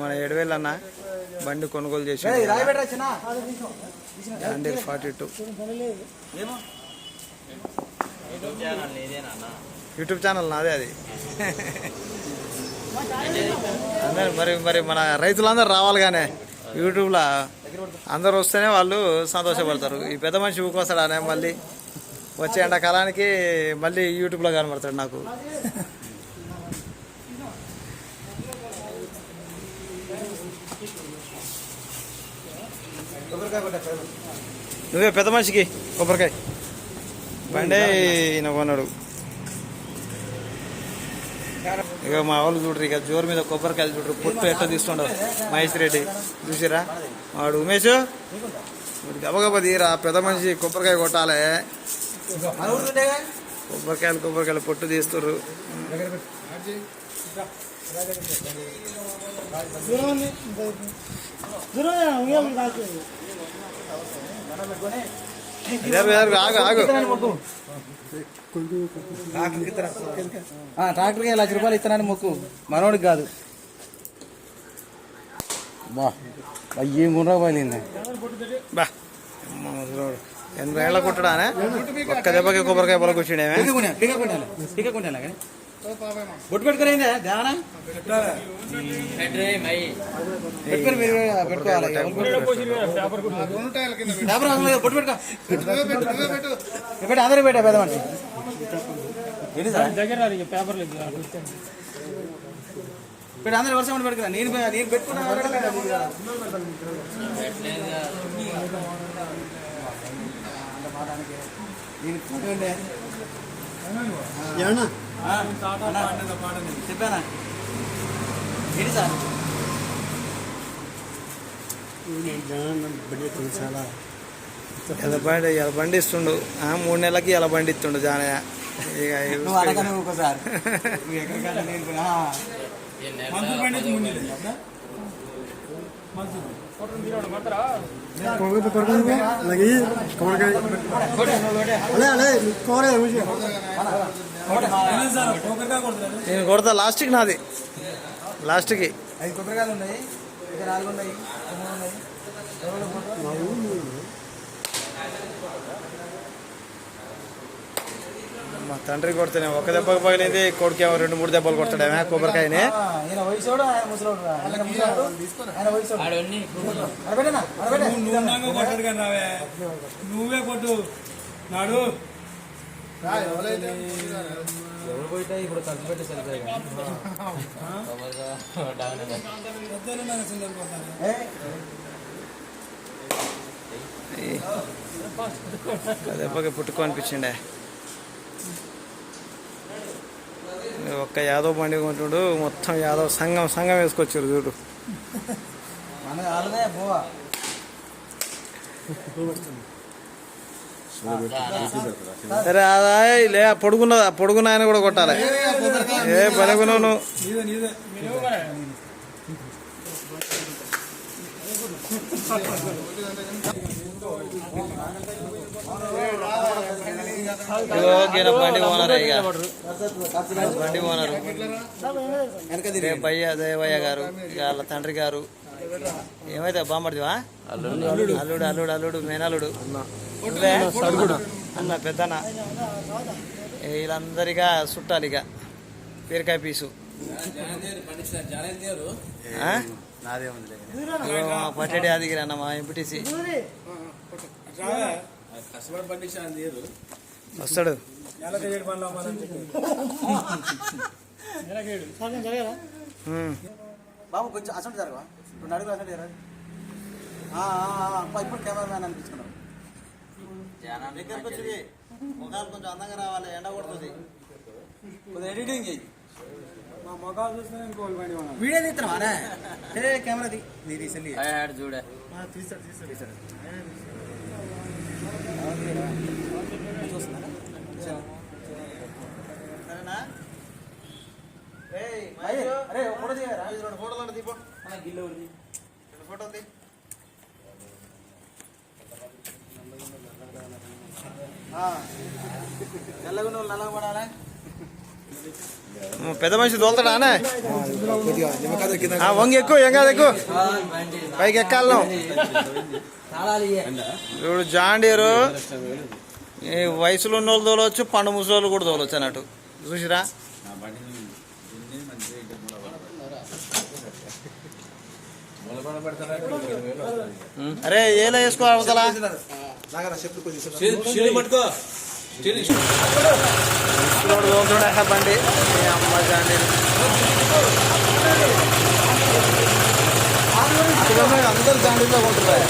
మన 7,000 అన్న బండి కొనుగోలు చేసి 42 యూట్యూబ్ ఛానల్ నాదే అది. అందరు మరి మన రైతులందరూ రావాలి కానీ యూట్యూబ్లో అందరు వస్తేనే వాళ్ళు సంతోషపడతారు. ఈ పెద్ద మనిషి ఊకొస్తాడనే మళ్ళీ వచ్చే ఎండాకాలానికి మళ్ళీ యూట్యూబ్లో కనబడతాడు నాకు. నువ్వే పెద్ద మనిషికి కొబ్బరికాయ బండే ఈయన కొన్నాడు. ఇక మా వాళ్ళు చూడరు, ఇక జోరు మీద కొబ్బరికాయలు చూడరు, పొట్టు ఎట్లా తీస్తుండవు మహేష్ రెడ్డి చూసిరా. వాడు ఉమేష్ గబగబ తీరా, పెద్ద మనిషి కొబ్బరికాయ కొట్టాలి. కొబ్బరికాయలు పొట్టు తీస్తుర్రు. ట్రాక్టర్కి ₹1,00,000 ఇస్తానని మొక్కు, మనోడికి కాదు. బా ఏం గుండ్రా పోయింది బా 80 ఏళ్ళ కొట్టడానే ఒక్క దెబ్బకి కొబ్బరికాయ పొల కూర్చుండే. బొట్టు పెట్టుకోలేదా ధ్యాన పెట్టుకోవాలి. బొట్టు పెట్టుకో అందరూ పెట్టా పెద్ద మనిషి పెట్టి అందరూ వర్షం పెట్టుకున్నా. నేను పెట్టుకున్నా చెప్పానా ఏంటి సార్ ఇలా బండి ఇస్తుండు. 3 నెలలకి ఇలా బండి ఇస్తుండు జానయ్య. నువ్వు అడగనే ఒకసారి నేను కొడతా లాస్ట్కి, నాది లాస్ట్కి. 5 కొబ్బరికాయలు ఉన్నాయి, 4 ఉన్నాయి, 3 ఉన్నాయి. మా తండ్రి కొడితేనే ఒక దెబ్బకి పగిలింది, కొడుకేమో 2-3 దెబ్బలు కొడతాడేమే కొబ్బరికాయని. నువ్వే కొట్టు నాడు ఎవరు పోయితే ఇప్పుడు ఖర్చు పెట్టి సరిపోయి దెబ్బకి పుట్టుకో అనిపించిండే. ఒక్క యాదవ్ బండి కొంటుడు, మొత్తం యాదవ్ సంఘం వేసుకొచ్చారు చూడు. సరే అదా లే, పొడుగున్న ఆయన కూడా కొట్టాలి. ఏ బలగును బండి ఓనర్, ఇక బండి ఓనరు భయ్య దేవయ్య గారు, ఇక వాళ్ళ తండ్రి గారు. ఏమైతే బామ్మడిదివా? అల్లుడు మేనల్లుడు అన్న పెద్దన్న. వీళ్ళందరిగా చుట్టాలి. ఇక బీరకాయ పీసు పట్టడి ఆదిగిరి అన్న మా ఎంపీటీసీ వస్తాడు. బాబు కొంచెం అసలు జరగవా, 2 అడుగులు అసలు జరగదు. ఇప్పుడు కెమెరా మ్యాన్ అనిపించుకున్నావు. దగ్గరకు వచ్చి ముఖాలు కొంచెం అందంగా రావాలి, ఎండ కొడుతుంది. కొద్దిగా ఎడిటింగ్ చేయి. మా మొఖాలు చూస్తే వీడియో తీస్తున్నావా? కెమెరా తీసండి చూడే తీస్తాడు చూస్తున్నారా? సరేనా? అరే ఫోటో తీయరా? 2 ఫోటోలు తీపో. గిల్లు 2 ఫోటోలు తీ. నల్లగా నల్లగా పడాలి. పెద్ద మనిషి తోలుతాడానే వంగి ఎక్కువ ఏం కాదు ఎక్కువ పైకి ఎక్కాలను ఇప్పుడు జాండీరు ఈ వయసులో ఉన్న వాళ్ళు తోలవచ్చు పండు ముసలోళ్ళు కూడా తోలవచ్చు అన్నట్టు చూసిరా. అరే ఏలా వేసుకో అవతలా బండి అమ్మ జాండీ అందరు జాండీలో ఉంటున్నాయి.